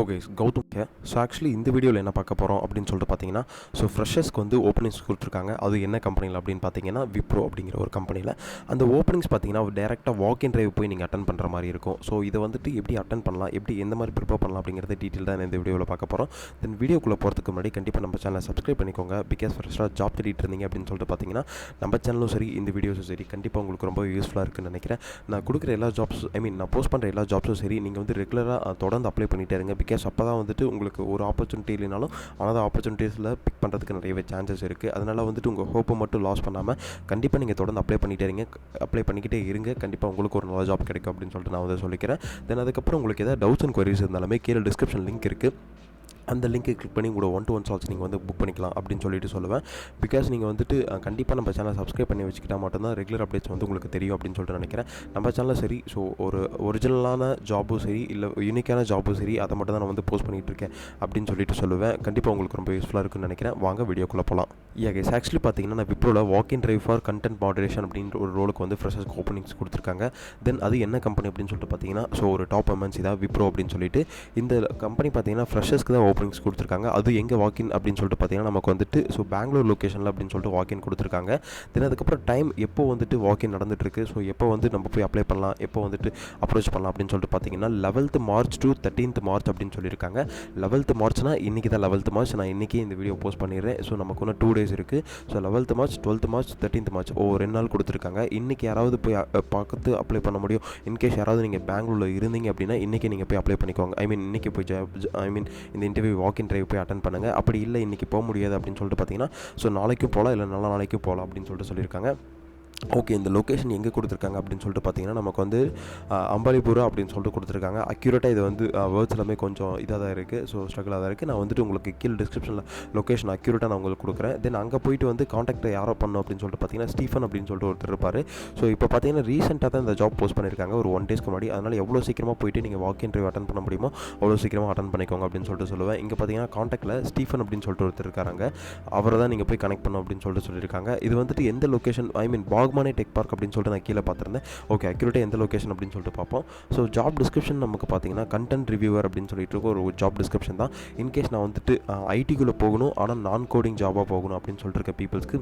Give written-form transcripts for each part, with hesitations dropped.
Guys Gautam here. So actually இந்த வீடியோவில் என்ன பார்க்க போகிறோம் அப்படின்னு சொல்லிட்டு பார்த்தீங்கன்னா, ஸோ ஃப்ரெஷர்ஸ்க்கு வந்து ஓப்பனிங்ஸ் கொடுத்துருக்காங்க. அது என்ன கம்பெனியில் அப்படின்னு பார்த்தீங்கன்னா, விப்ரோ அப்படிங்கிற ஒரு கம்பெனியில். அந்த ஓப்பனிங்ஸ் பார்த்தீங்கன்னா டேரெக்டாக வாக் இன் டிரைவ் போய் நீங்கள் அட்டன் பண்ணுற மாதிரி இருக்கும். ஸோ இதை வந்துட்டு எப்படி அட்டன் பண்ணலாம், எப்படி எந்த மாதிரி ப்ரிப்பேர் பண்ணலாம் அப்படிங்கிறத டீட்டெயில் தான் இந்த வீடியோவில் பார்க்க போகிறோம். தென் வீடியோக்குள்ளே போகிறதுக்கு முன்னாடி கண்டிப்பாக நம்ம சேனலை சப்ஸ்கிரைப் பண்ணிக்கோங்க. பிகாஸ் ஃப்ரெஷ்ஷாக ஜாப் தேடிட்டு இருந்தீங்க அப்படின்னு சொல்லிட்டு பார்த்தீங்கன்னா, நம்ம சேனலும் சரி இந்த வீடியோஸும் சரி கண்டிப்பாக உங்களுக்கு ரொம்ப யூஸ்ஃபுல்லாக இருக்குன்னு நினைக்கிறேன். நான் கொடுக்குற எல்லா ஜாப்ஸ் நான் போஸ்ட் பண்ணுற எல்லா ஜாப்ஸும் சரி நீங்கள் வந்து ரெகுலராக தொடர்ந்து அப்ளை பண்ணிகிட்டே இருங்க. பிகாஸ் அப்போ தான் வந்துட்டு உங்களுக்கு ஒரு ஆப்பர்ச்சுனிட்டி இல்லைனாலும் அனதர் ஆப்பர்ச்சுனிட்டிஸில் பிக் பண்ணுறதுக்கு நிறையவே சான்சஸ் இருக்குது. அதனால் வந்துட்டு உங்கள் ஹோப்பை மட்டும் லாஸ் பண்ணாமல் கண்டிப்பாக நீங்கள் தொடர்ந்து அப்ளை பண்ணிக்கிட்டே இருங்க. கண்டிப்பாக உங்களுக்கு ஒரு நல்ல ஜாப் கிடைக்கும் அப்படின்னு சொல்லிட்டு நான் வந்து சொல்லிக்கிறேன். தென் அதுக்கப்புறம் உங்களுக்கு ஏதாவது டவுட்ஸ் அண்ட் குவரிஸ் இருந்தாலுமே கீழே டிஸ்கிரிப்ஷன் லிங்க் இருக்குது. அந்த லிங்க்கை கிளிக் பண்ணி உங்களோட 1-to-1 சால்ஸ் நீங்கள் வந்து புக் பண்ணிக்கலாம் அப்படின்னு சொல்லிட்டு சொல்லுவேன். பிகாஸ் நீங்கள் வந்துட்டு கண்டிப்பாக நம்ம சேனலை சப்ஸ்கிரைப் பண்ணி வச்சுக்கிட்டால் மட்டும்தான் ரெகுலர் அப்டேட்ஸ் வந்து உங்களுக்கு தெரியும் அப்படின்னு சொல்லிட்டு நினைக்கிறேன். நம்ம சேனலில் சரி ஸோ ஒரு ஒரிஜினலான ஜாபும் சரி இல்லை யூனிக்கான ஜாபும் சரி அதை மட்டும் தான் நான் வந்து போஸ்ட் பண்ணிகிட்டு இருக்கேன் அப்படின்னு சொல்லிட்டு சொல்லுவேன். கண்டிப்பாக உங்களுக்கு ரொம்ப யூஸ்ஃபுல்லாக இருக்குன்னு நினைக்கிறேன். வாங்க வீடியோக்குள்ளே போகலாம். கைஸ் ஆக்சுவலி பார்த்தீங்கன்னா நான் விப்ரோவில் walk in drive for content moderation அப்படின்ற ஒரு ரோலுக்கு வந்து ஃப்ரெஷர்ஸ்க்கு ஓப்பனிங்ஸ் கொடுத்துருக்காங்க. தென் அது என்ன கம்பெனி அப்படின்னு சொல்லிட்டு பார்த்தீங்கன்னா, ஸோ ஒரு டாப் எம்என்சி தான் விப்ரோ அப்படின்னு சொல்லிட்டு. இந்த கம்பெனி பார்த்தீங்கன்னா ஃப்ரெஷர்ஸ்க்கு தான் ஓப்பனிங்ஸ் கொடுத்துருக்காங்க. அது எங்கே வாக்கின் அப்படின்னு சொல்லிட்டு பார்த்தீங்கன்னா நமக்கு வந்துட்டு ஸோ பெங்களூர் லொக்கேஷனில் அப்படின்னு சொல்லிட்டு வாக்கின் கொடுத்துருக்காங்க. தென் அதுக்கப்புறம் டைம் எப்போ வந்துட்டு வாக்கின் நடந்துகிட்ருக்கு, ஸோ எப்போ வந்து நம்ம போய் அப்ளை பண்ணலாம், எப்போ வந்துட்டு அப்ரோச் பண்ணலாம் அப்படின்னு சொல்லிட்டு பார்த்தீங்கன்னா 11th March to 13th March அப்படின்னு சொல்லியிருக்காங்க. 11th Marchனா இன்றைக்கி தான் 11th March. நான் இன்றைக்கி இந்த வீடியோ போஸ்ட் பண்ணிடுறேன். ஸோ நமக்கு ஒன்று 2 days இருக்குது. So 11th March, 12th March, 13th March 2 நாள் கொடுத்துருக்காங்க. இன்றைக்கி யாராவது போய் பார்த்து அப்ளை பண்ண முடியும். இன்கேஸ் யாராவது நீங்கள் பெங்களூரில் இருந்தீங்க அப்படின்னா இன்றைக்கி நீங்கள் போய் அப்ளை பண்ணிக்கோங்க. இன்றைக்கி போய் இந்த இன்டர்வியூ வாக் இன் டிரைவ் போய் அட்டன் பண்ணுங்கள். அப்படி இல்லை இன்றைக்கி போக முடியாது அப்படின்னு சொல்லிட்டு பார்த்தீங்கன்னா ஸோ நாளைக்கும் போகலாம் இல்லை நல்ல நாளைக்கும் போகலாம் அப்படின்னு சொல்லிட்டு சொல்லியிருக்காங்க. ஓகே, இந்த லொக்கேஷன் எங்கே கொடுத்துருக்காங்க அப்படின்னு சொல்லிட்டு பார்த்தீங்கன்னா நமக்கு வந்து அம்பாலிபுரா அப்படின்னு சொல்லிட்டு கொடுத்துருக்காங்க. அக்யூரேட்டாக இது வந்து வேர்ட்ஸ் எல்லாமே கொஞ்சம் இதாக தான் இருக்குது. ஸோ ஸ்ட்ரகிளாக தான் இருக்குது. நான் வந்துட்டு உங்களுக்கு கீழே டிஸ்கிரிப்ஷனில் லொக்கேஷன் அக்யூரேட்டாக நான் உங்களுக்கு கொடுக்குறேன். தென் அங்கே போயிட்டு வந்து காண்டாக்ட் யாரோ பண்ணணும் அப்படின்னு சொல்லிட்டு பார்த்தீங்கன்னா ஸ்டீஃபன் அப்படின்னு சொல்லிட்டு ஒருத்தர் இருப்பார். ஸோ இப்போ பார்த்தீங்கன்னா ரீசெண்டாக தான் இந்த ஜாப் போஸ்ட் பண்ணியிருக்காங்க ஒரு 1 days முன்னாடி. அதனால் எவ்வளோ சீக்கிரமாக போயிட்டு நீங்கள் வாக் இன்டர்வியூ அட்டன் பண்ண முடியுமோ அவ்வளோ சீக்கிரமாக அட்டன் பண்ணிக்கோங்க அப்படின்னு சொல்லிட்டு சொல்லுவேன். இங்கே பார்த்தீங்கன்னா காண்டாக்டில் ஸ்டீஃபன் அப்படின்னு சொல்லிட்டு ஒருத்தர் இருக்காங்க. அவரை தான் நீங்கள் போய் கனெக்ட் பண்ணணும் அப்படின்னு சொல்லிட்டு சொல்லியிருக்காங்க. இது வந்துட்டு எந்த லொக்கேஷன் பாக்மானே டெக் பார்க் அப்படின்னு சொல்லிட்டு நான் கீழே பார்த்துருந்தேன். ஓகே, அக்யூரேட்டாக எந்த லொக்கேஷன் அப்படின்னு சொல்லிட்டு பார்ப்போம். ஸோ ஜாப் டிஸ்கிரிப்ஷன் நமக்கு பார்த்தீங்கன்னா கண்டென்ட் ரிவ்யூவர் அப்படின்னு சொல்லிட்டு ஒரு ஜாப் டிஸ்கிரிப்ஷன் தான். இன்கேஸ் நான் வந்துட்டு ஐடிக்குள்ளே போகணும் ஆனால் நான் கோடிங் ஜாபாக போகணும் அப்படின்னு சொல்லிட்டு இருக்க பீப்புள்ஸ்க்கு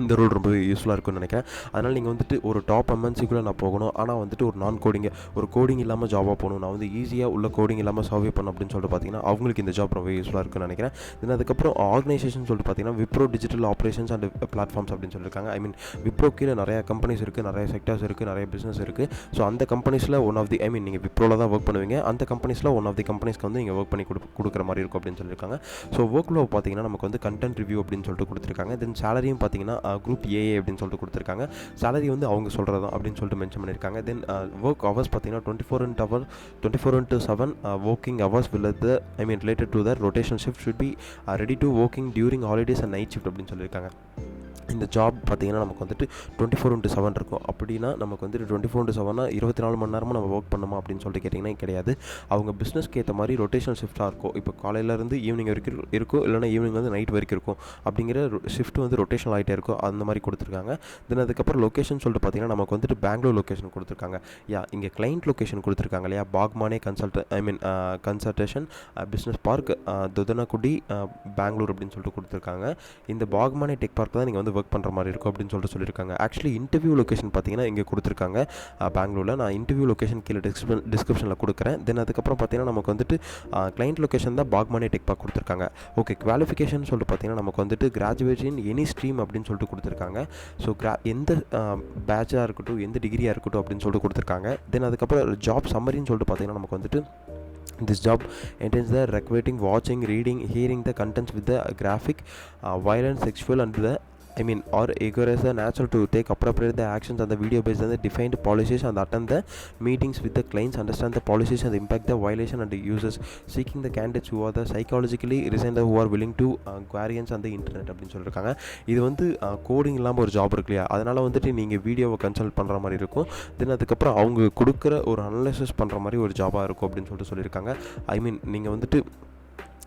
இந்த ரோல் ரொம்ப யூஸ்ஃபுல்லாக இருக்கும்னு நினைக்கிறேன். அதனால் நீங்கள் வந்துட்டு ஒரு டாப் எம்என்சிக்குள்ளே நான் போகணும் ஆனால் வந்துட்டு ஒரு நான் கோடிங்க ஒரு கோடிங் இல்லாமல் ஜாபாக போகணும், நான் வந்து ஈஸியாக உள்ள கோடிங் இல்லாமல் சர்வே பண்ணணும் அப்படின்னு சொல்லிட்டு பார்த்தீங்கன்னா அவங்களுக்கு இந்த ஜாப் ரொம்ப யூஸ்ஃபுல்லாக இருக்குன்னு நினைக்கிறேன். தென் அதுக்கப்புறம் ஆர்கனைசேஷன் சொல்லிட்டு பார்த்தீங்கன்னா Wipro digital operations and platforms அப்படின்னு சொல்லியிருக்காங்க. விப்ரோ கீழே நிறைய கம்பெனிஸ் இருக்குது, நிறைய செக்டர்ஸ் இருக்குது, நிறைய பிஸ்னஸ் இருக்குது. ஸோ அந்த கம்பெனிஸில் ஒன் ஆஃப் தி நீங்கள் விப்ரோவில் தான் ஒர்க் பண்ணுவீங்க. அந்த கம்பெனிஸில் ஒன் ஆஃப் தி கம்பெனிஸ்க்கு வந்து நீங்கள் ஒர்க் பண்ணி கொடுக்குற மாதிரி இருக்கும் அப்படின்னு சொல்லியிருக்காங்க. ஸோ ஒர்க் ஃப்ளோ பார்த்தீங்கன்னா நமக்கு வந்து கண்டென்ட் ரிவ்யூ அப்படின்னு சொல்லிட்டு கொடுத்துருக்காங்க. தென் சேலரியும் பார்த்தீங்கன்னா குரூப் ஏஏ அப்படின்னு சொல்லிட்டு கொடுத்துருக்காங்க. சேலரி வந்து அவங்க சொல்கிறது தான் அப்படின்னு சொல்லிட்டு மென்ஷன் பண்ணியிருக்காங்க. தென் ஒர்க் ஹவர்ஸ் பார்த்தீங்கன்னா 24/7 working hours will related to the rotation shift should be ready to working during holidays and night shift அப்படின்னு சொல்லியிருக்காங்க. இந்த ஜாப் பார்த்தீங்கன்னா நமக்கு வந்துட்டு 24/7 இருக்கும். அப்படின்னா நமக்கு வந்துட்டு 24/7 24 மணி நேரமும் நம்ம ஒர்க் பண்ணுமா அப்படின்னு சொல்லிட்டு கேட்டிங்கன்னா கிடையாது. அவங்க பிஸ்னஸ்க்கு ஏற்ற மாதிரி ரொட்டேஷனல் ஷிஃப்ட்டாக இருக்கும். இப்போ காலையிலேருந்து ஈவினிங் வரைக்கும் இருக்கும், இல்லைனா ஈவினிங் வந்து நைட் வரைக்கும் இருக்கும். அப்படிங்கிற ஷிஃப்ட் வந்து ரொட்டேஷனல் ஆகிட்டே இருக்கும். அந்த மாதிரி கொடுத்துருக்காங்க. தென் அதுக்கப்புறம் லொக்கேஷன் சொல்லிட்டு பார்த்தீங்கன்னா நமக்கு வந்துட்டு பெங்களூர் லொக்கேஷன் கொடுத்துருக்காங்க. இங்கே கிளைண்ட் லொக்கேஷன் கொடுத்துருக்காங்க இல்லையா, பாக்மானே கன்சல்டேஷன் பிஸ்னஸ் பார்க் துதனகுடி பெங்களூர் அப்படின்னு சொல்லிட்டு கொடுத்துருக்காங்க. இந்த பாக்மானே டெக் பார்க் தான் நீங்கள் வந்து ஒர்க் பண்ணுற மாதிரி இருக்கும் அப்படின்னு சொல்லியிருக்காங்க. ஆக்சுவலி இன்டர்வியூ லொக்கேஷன் பார்த்தீங்கன்னா இங்கே கொடுத்துருக்காங்க பெங்களூரில். நான் இன்டர்வியூ லொக்கேஷன் கீழே டிஸ்கிரிப்ஷனில் கொடுக்குறேன். தென் அதுக்கப்புறம் பார்த்தீங்கன்னா நமக்கு வந்துட்டு கிளைண்ட் லொக்கேஷன் தான் பாக்மானே டெக் பார்க் கொடுத்துருக்காங்க. ஓகே, குவாலிஃபிகேஷன் சொல்லிட்டு பார்த்தீங்கன்னா நமக்கு வந்துட்டு கிராஜுவேஷன் எனி ஸ்ட்ரீம் அப்படின்னு சொல்லிட்டு கொடுத்துருக்காங்க. ஸோ எந்த பேட்சாக இருக்கட்டும், எந்த டிகிரியாக இருக்கட்டும் அப்படின்னு சொல்லிட்டு கொடுத்துருக்காங்க. தென் அதுக்கப்புறம் ஜாப் சம்மரின்னு சொல்லிட்டு பார்த்தீங்கன்னா நமக்கு வந்துட்டு this job entails the recording, watching, reading, hearing the contents with the graphic, violent, sexual and the or rigorous natural to take appropriate the actions on the video based on the defined policies and attend the meetings with the clients, understand the policies and impact the violation and the users, seeking the candidates who are the psychologically reasoned who are willing to queries on the internet அப்படின்னு சொல்லியிருக்காங்க. இது வந்து coding இல்லாமல் ஒரு job இருக்கு இல்லையா, அதனால் வந்துட்டு நீங்கள் வீடியோவை கன்சல்ட் பண்ணுற மாதிரி இருக்கும். தென் அதுக்கப்புறம் அவங்க கொடுக்குற ஒரு அனலைசிஸ் பண்ணுற மாதிரி ஒரு ஜாபாக இருக்கும் அப்படின்னு சொல்லிட்டு சொல்லியிருக்காங்க. நீங்கள் வந்துட்டு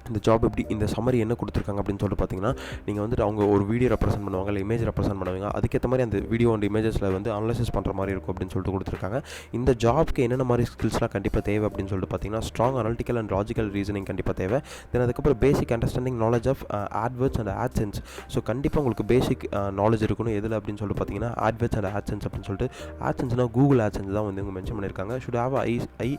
இந்த ஜாப் எப்படி இந்த சம்மரி என்ன கொடுத்துருக்காங்க அப்படின்னு சொல்லிட்டு பார்த்தீங்கன்னா, நீங்கள் வந்துட்டு அவங்க ஒரு வீடியோ ரெப்ரசென்ட் பண்ணுவாங்க, இல்லை இமேஜ் ரெப்ரசென்ட் பண்ணுவாங்க. அதுக்கேற்ற மாதிரி அந்த வீடியோ அண்ட் இமேஜஸில் வந்து அனலைசிஸ் பண்ணுற மாதிரி இருக்கும் அப்படின்னு சொல்லிட்டு கொடுத்துருக்காங்க. இந்த ஜாப்க்கு என்னென்ன மாதிரி ஸ்கில்ஸ்லாம் கண்டிப்பாக தேவை அப்படின்னு சொல்லிட்டு பார்த்தீங்கன்னா, strong analytical and logical reasoning கண்டிப்பாக தேவை. தென் அதுக்கப்புறம் basic understanding knowledge of AdWords and AdSense. So கண்டிப்பாக உங்களுக்கு பேசிக் நாலேஜ் இருக்கணும். எதில் அப்படின்னு சொல்லிட்டு பார்த்தீங்கன்னா, ஆட்வர்ட்ஸ் அண்ட் ஆட்சென்ஸ் அப்படின்னு சொல்லிட்டு, ஆட்சென்ஸ்னால் கூகுள் ஆட்சென்ஸ் தான் வந்து இவங்க மென்ஷன் பண்ணியிருக்காங்க. Should have I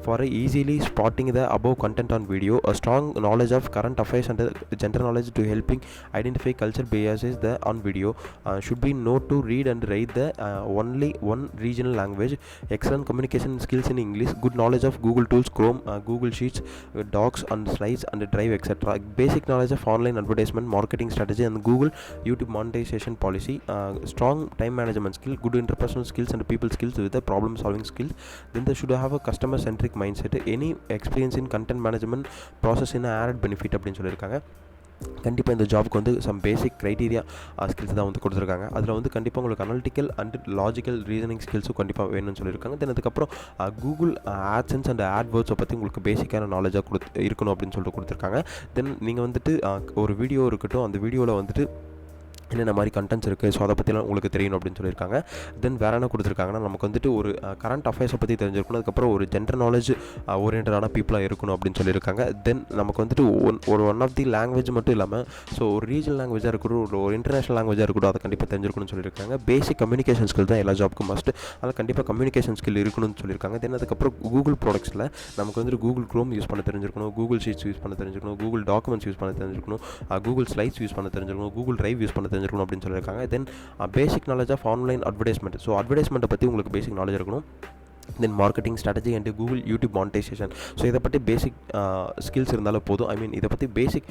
for easily spotting the above content on video, a strong knowledge of current affairs and general knowledge to helping identify culture biases the on video, should be know to read and write the only one regional language, excellent communication skills in English, good knowledge of Google tools, Chrome, Google Sheets, Docs and Slides and Drive, etc. Basic knowledge of online advertisement marketing strategy and Google YouTube monetization policy, strong time management skill, good interpersonal skills and people skills with the problem solving skills. Then they should have a customer centric mindset, any experience in content management process in added benefit அப்படின்னு சொல்லியிருக்காங்க. கண்டிப்பாக இந்த ஜாப்க்கு வந்து some பேசிக் criteria skills தான் வந்து கொடுத்துருக்காங்க. அதில் வந்து கண்டிப்பாக உங்களுக்கு அனாலிட்டிக்கல் அண்ட் லாஜிக்கல் ரீசனிங் ஸ்கில்ஸும் கண்டிப்பாக வேணும்னு சொல்லியிருக்காங்க. தென் அதுக்கப்புறம் கூகுள் ஆட்சென்ஸ் அண்ட் ஆட்வேர்ட்ஸை பற்றி உங்களுக்கு பேசிக்கான நாலேஜாக இருக்கணும் அப்படின்னு சொல்லிட்டு கொடுத்துருக்காங்க. தென் நீங்கள் வந்துட்டு ஒரு வீடியோ இருக்கட்டும், அந்த வீடியோவில் வந்துட்டு என்னென்ன மாதிரி கண்டென்ட்ஸ் இருக்குது, ஸோ அதை பற்றிலாம் உங்களுக்கு தெரியணும் அப்படின்னு சொல்லியிருக்காங்க. தென் வேறு என்ன கொடுத்துருக்காங்கன்னா, நமக்கு வந்துட்டு ஒரு கரண்ட் அஃபேர்ஸை பற்றி தெரிஞ்சிருக்கணும். அதுக்கப்புறம் ஒரு ஜென்ரல் நாலேஜ் ஓரியன்டான பீப்புளாக இருக்கணும் அப்படின்னு சொல்லியிருக்காங்க. தென் நமக்கு வந்துட்டு ஒன் ஆஃப் தி லாங்குவேஜ் மட்டும் இல்லாமல், ஸோ ஒரு ரீஜனல் லாங்குவேஜாக இருக்கட்டும், ஒரு இன்டர்நேஷனல் லாங்குவேஜாக இருக்கட்டும், அதை கண்டிப்பாக தெரிஞ்சிருக்கணும்னு சொல்லியிருக்காங்க. பேசிக் கம்யூனிகேஷன் ஸ்கில் தான் எல்லா ஜாப்க்கும் மஸ்ட். அதில் கண்டிப்பாக கம்யூனிகேஷன் ஸ்கில் இருக்கணும்னு சொல்லியிருக்காங்க. தென் அதுக்கப்புறம் கூகுள் ப்ராடக்ட்ஸில் நமக்கு வந்துட்டு கூகுள் க்ரோம் யூஸ் பண்ண தெரிஞ்சிருக்கணும், கூகுள் ஷீட்ஸ் யூஸ் பண்ண தெரிஞ்சிருக்கணும், கூகுள் டாக்குமெண்ட்ஸ் யூஸ் பண்ண தெரிஞ்சிருக்கணும், கூகுள் ஸ்லைட்ஸ் யூஸ் பண்ண தெரிஞ்சிருக்கணும், கூகுள் டிரைவ் யூஸ் பண்ண தெரிஞ்சிருக்கணும் அப்படின்னு சொல்லியிருக்காங்க. Then basic knowledge of online advertisement. So அட்வர்டைஸ்மெண்ட்டை பற்றி உங்களுக்கு பேசிக் நாலேஜ் இருக்கணும். Then marketing strategy and Google YouTube monetization. So இதை பற்றி பேசிக் ஸ்கில்ஸ் இருந்தாலே போதும். ஐ மீன் இதை பற்றி பேசிக்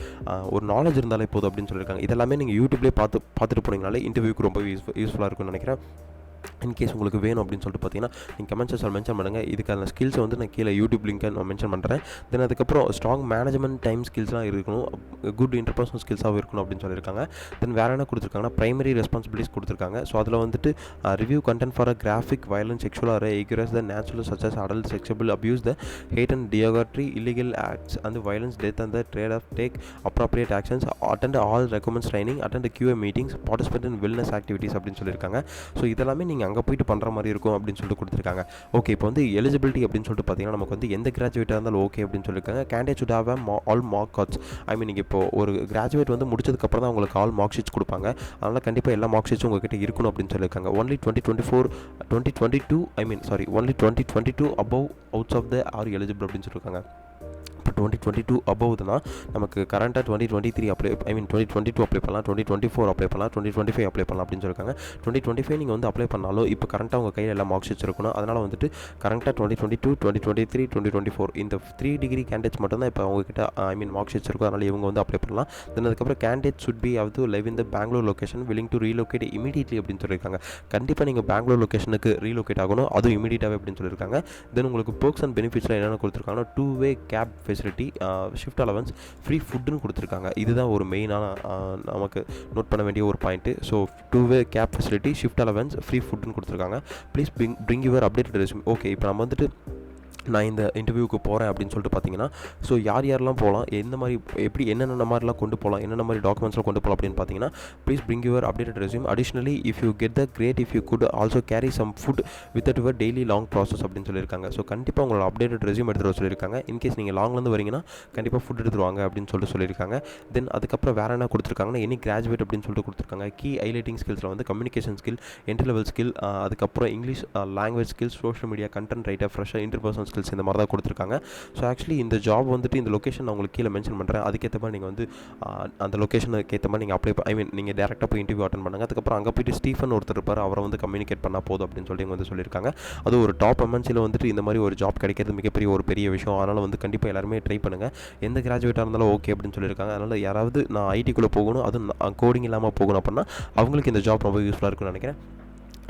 ஒரு நாலேஜ் இருந்தாலே போதும் அப்படின்னு சொல்லியிருக்காங்க. இதெல்லாமே நீங்கள் யூடியூப்லேயே பார்த்துட்டு போனீங்கனாலே இன்டர்வியூக்கு ரொம்ப யூஸ்ஃபுல்லாக இருக்கும்னு நினைக்கிறேன். இன்கேஸ் உங்களுக்கு வேணும் அப்படின்னு சொல்லிட்டு பார்த்தீங்கன்னா, நீங்கள் கமெண்ட் செக்ஷனில் மென்ஷன் பண்ணுங்கள். இதுக்கான ஸ்கில்ஸை வந்து நான் கீழே யூடியூப் லிங்க்கை நான் மென்ஷன் பண்ணுறேன். தென் அதுக்கப்புறம் ஸ்ட்ராங் மேனேஜ்மெண்ட் டைம் ஸ்கில்ஸ்லாம் இருக்கணும், குட் இன்டர்பர்சனல் ஸ்கில்ஸாகவும் இருக்கணும் அப்படின்னு சொல்லியிருக்காங்க. தென் வேறு என்ன கொடுத்துருக்காங்கன்னா, ப்ரைமரி ரெஸ்பான்சிபிலிட்டிஸ் கொடுத்துருக்காங்க. ஸோ அதில் வந்துட்டு review content for a graphic violence sexual or egregious the natural such as adult sexual abuse the hate and bigotry illegal acts and violence death and the trade of take appropriate actions, attend all recommends training, attend QA meetings, participate in wellness activities அப்படின்னு சொல்லியிருக்காங்க. So இதெல்லாமே நீங்கள் அங்கே போயிட்டு பண்ணுற மாதிரி இருக்கும் அப்படின்னு சொல்லிட்டு கொடுத்துருக்காங்க. ஓகே, இப்போ வந்து எலிஜிபிலிட்டி அப்படின்னு சொல்லிட்டு பார்த்தீங்கன்னா, நமக்கு வந்து எந்த கிராஜுவேட்டாக இருந்தாலும் ஓகே அப்படின்னு சொல்லியிருக்காங்க. Candidate should have all mark cards. I mean நீங்கள் இப்போ ஒரு கிராஜுவேட் வந்து முடிச்சதுக்கப்புறம் தான் உங்களுக்கு ஆல் மார்க் ஷீட்ஸ் கொடுப்பாங்க. அதனால் கண்டிப்பாக எல்லா மார்க் ஷீட்ஸும் உங்கள்கிட்ட இருக்கணும் அப்படின்னு சொல்லியிருக்காங்க. Only 2022 above outs of the are eligible அப்படின்னு சொல்லியிருக்காங்க. இப்போ 2022 அபவ் தான் நமக்கு கரண்ட்டாக 2023 2022 அப்ளை பண்ணலாம், 2024 அப்ளை பண்ணலாம், 2025 அப்ளை பண்ணலாம் அப்படின்னு சொல்லியிருக்காங்க. 2025 நீங்கள் வந்து அப்ளை பண்ணாலும் இப்போ கரண்ட்டாக உங்கள் கையில் எல்லா மார்க் ஷீட்ஸ் இருக்கணும். அதனால் வந்துட்டு கரண்ட்டாக 2022, 2023, 2024 இந்த 3 டிகிரி கேண்டிடேட்ஸ் மட்டும் தான் இப்போ அவங்ககிட்ட மார்க் ஷீட்ஸ் இருக்கும். அதனால் இவங்க வந்து அப்ளை பண்ணலாம். தென் அதுக்கப்புறம் candidate should be have to live in the Bengaluru location willing to relocate immediately அப்படின்னு சொல்லியிருக்காங்க. கண்டிப்பாக நீங்கள் பெங்களூர் லொக்கேஷனுக்கு ரீலோகேட் ஆகணும், அதுவும் இமீடியட்டாகவே அப்படின்னு சொல்லியிருக்காங்க. தென் உங்களுக்கு பெர்க்ஸ் அண்ட் பெனிஃபிட்ஸில் என்னென்ன கொடுத்துருக்காங்கன்னா, 2-way cab facility, shift allowance, free ஃபுட்டுன்னு கொடுத்துருக்காங்க. இதுதான் ஒரு மெயினான நமக்கு நோட் பண்ண வேண்டிய ஒரு point. So 2-way cab facility, shift allowance, free ஃபுட்டுன்னு கொடுத்துருக்காங்க. Please bring your updated resume. Okay, இப்போ நம்ம வந்துட்டு நான் இந்த இன்டர்வியூக்கு போகிறேன் அப்படின்னு சொல்லிட்டு பார்த்தீங்கன்னா, ஸோ யாரெல்லாம் போகலாம், எந்த மாதிரி எப்படி என்னென்ன மாதிரிலாம் கொண்டு போகலாம், என்னென்ன மாதிரி டாக்குமெண்ட்ஸ்லாம் கொண்டு போகலாம் அப்படின்னு பார்த்தீங்கன்னா, please bring your updated resume. Additionally if you get the great if you could also carry some food with your daily long process அப்படின்னு சொல்லியிருக்காங்க. ஸோ கண்டிப்பாக உங்களோட அப்டேட்டட் ரெஸ்யூம் எடுத்துகிட்டு வர சொல்லியிருக்காங்க. இன்கேஸ் நீங்கள் லாங்லேருந்து வரீங்கன்னா கண்டிப்பாக ஃபுட் எடுத்துகிட்டு வாங்க அப்படின்னு சொல்லியிருக்காங்க. தென் அதுக்கப்புறம் வேறு என்ன கொடுத்துருக்காங்கன்னா, எனி கிராஜுவேட் அப்படின்னு சொல்லிட்டு கொடுத்துருக்காங்க. கீ ஹைலைட்டிங் ஸ்கில்ஸில் வந்து communication skill, entry level skill, அதுக்கப்புறம் English language skills, social media content writer, ஃப்ரெஷ்ஷாக இன்டர்பர்சனல் ஸ்கில்ஸ் இந்த மாதிரி தான் கொடுத்துருக்காங்க. ஸோ ஆக்சுவலி இந்த ஜாப் வந்துட்டு இந்த லொக்கேஷன் நான் உங்களுக்கு கீழே மென்ஷன் பண்ணுறேன். அதுக்கேற்ற மாதிரி நீங்கள் வந்து அந்த லொக்கேஷனுக்கு ஏற்ற மாதிரி நீங்கள் அப்ளை நீங்கள் டேரெக்டாக போய் இன்டர்வியூ அட்டன் பண்ணுங்கள். அதுக்கப்புறம் அங்கே போய்ட்டு ஸ்டீஃபன் ஒருத்தர் இருப்பார், அவரை வந்து கம்யூனிகேட் பண்ணால் போதும் அப்படின்னு சொல்லி வந்து சொல்லியிருக்காங்க. அது ஒரு டாப் எம்என்சியில் வந்துட்டு இந்த மாதிரி ஒரு ஜாப் கிடைக்கிறது மிகப்பெரிய ஒரு பெரிய விஷயம். அதனால் வந்து கண்டிப்பாக எல்லாருமே ட்ரை பண்ணுங்கள். எந்த கிராஜுவேட்டாக இருந்தாலும் ஓகே அப்படின்னு சொல்லியிருக்காங்க. அதனால் யாராவது நான் ஐடிக்குள்ளே போகணும், அதுவும் கோடிங் இல்லாமல் போகணும் அப்படின்னா அவங்களுக்கு இந்த ஜாப் ரொம்ப யூஸ்ஃபுல்லாக இருக்குன்னு நினைக்கிறேன்.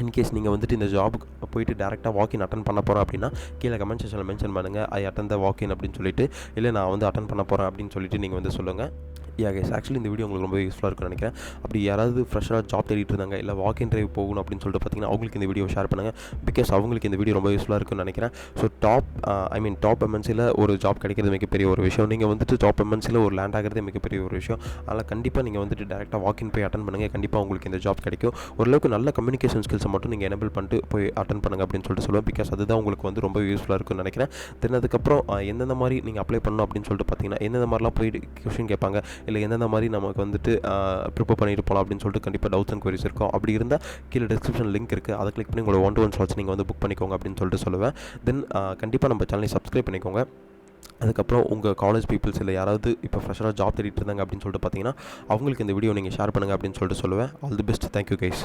இன்கேஸ் நீங்கள் வந்துட்டு இந்த ஜாபுக்கு போயிட்டு டேரெக்டாக வாக்கின் அட்டன் பண்ண போகிறேன் அப்படின்னா கீழே கமெண்ட் செக்ஷனில் மென்ஷன் பண்ணுங்கள், ஐ அட்டன் த வாக்கின் அப்படின்னு சொல்லிட்டு, இல்லை நான் வந்து அட்டன் பண்ண போகிறேன் அப்படின்னு சொல்லிட்டு நீங்கள் வந்து சொல்லுங்கள். கைஸ் ஆக்சுவலி இந்த வீடியோ உங்களுக்கு ரொம்ப யூஸ்ஃபுல்லாக இருக்கும்னு நினைக்கிறேன். அப்படி யாராவது ஃப்ரெஷ்ஷாக ஜாப் தேடிட்டு இருந்தாங்க, இல்லை வாக் இன் டிரைவ் போகணும் அப்படின்னு சொல்லிட்டு பார்த்தீங்கன்னா அவங்களுக்கு இந்த வீடியோ ஷேர் பண்ணுங்கள். பிகாஸ் அவங்களுக்கு இந்த வீடியோ ரொம்ப யூஸ்ஃபுல்லாக இருக்கும்னு நினைக்கிறேன். ஸோ டாப் எம்என்சியில் ஒரு ஜாப் கிடைக்கிறது மிகப்பெரிய ஒரு விஷயம். நீங்கள் வந்துட்டு டாப் எம்என்சியில் ஒரு லேண்ட் ஆகிறதே மிகப்பெரிய ஒரு விஷயம். அதனால் கண்டிப்பாக நீங்கள் வந்துட்டு டேரெக்டாக வாக் இன் போய் அட்டன் பண்ணுங்கள். கண்டிப்பாக உங்களுக்கு இந்த ஜாப் கிடைக்கும். ஓரளவுக்கு நல்ல கம்யூனிகேஷன் ஸ்கில்ஸை மட்டும் நீங்கள் எனேபிள் பண்ணிட்டு போய் அட்டன் பண்ணுங்கள் அப்படின்னு சொல்லிட்டு சொல்லுவேன். பிகாஸ் அதுதான் உங்களுக்கு வந்து ரொம்ப யூஸ்ஃபுல்லாக இருக்கும்னு நினைக்கிறேன். தென் அதுக்கப்புறம் எந்தெந்த மாதிரி நீங்கள் அப்ளை பண்ணணும் அப்படின்னு சொல்லிட்டு பார்த்தீங்கன்னா எந்தெந்த மாதிரிலாம் போய் கொஷின் கேட்பாங்க, இல்லை எந்தெந்த மாதிரி நமக்கு வந்துட்டு ப்ரிப்பேர் பண்ணிட்டு போகலாம் அப்படின்னு சொல்லிட்டு கண்டிப்பாக டவுட்ஸ் அண்ட் குவரிஸ் இருக்கும். அப்படி இருந்தால் கீழே டிஸ்கிரிப்ஷன் லிங்க் இருக்குது, அதை கிளிக் பண்ணி உங்களோட 1-to-1 ஸ்லாட்ஸ் நீங்கள் வந்து புக் பண்ணிக்கோங்க அப்படின்னு சொல்லிட்டு சொல்லுவேன். தென் கண்டிப்பாக நம்ம சேனலை சப்ஸ்கிரைப் பண்ணிக்கோங்க. அதுக்கப்புறம் உங்கள் காலேஜ் பீப்புள்ஸ் இல்லை யாராவது இப்போ ஃப்ரெஷ்ஷாக ஜாப் தேடிட்டு இருந்தாங்க அப்படின்னு சொல்லிட்டு பார்த்தீங்கன்னா அவங்களுக்கு இந்த வீடியோ நீங்கள் ஷேர் பண்ணுங்கள் அப்படின்னு சொல்லிட்டு சொல்லுவேன். All the best. Thank you guys.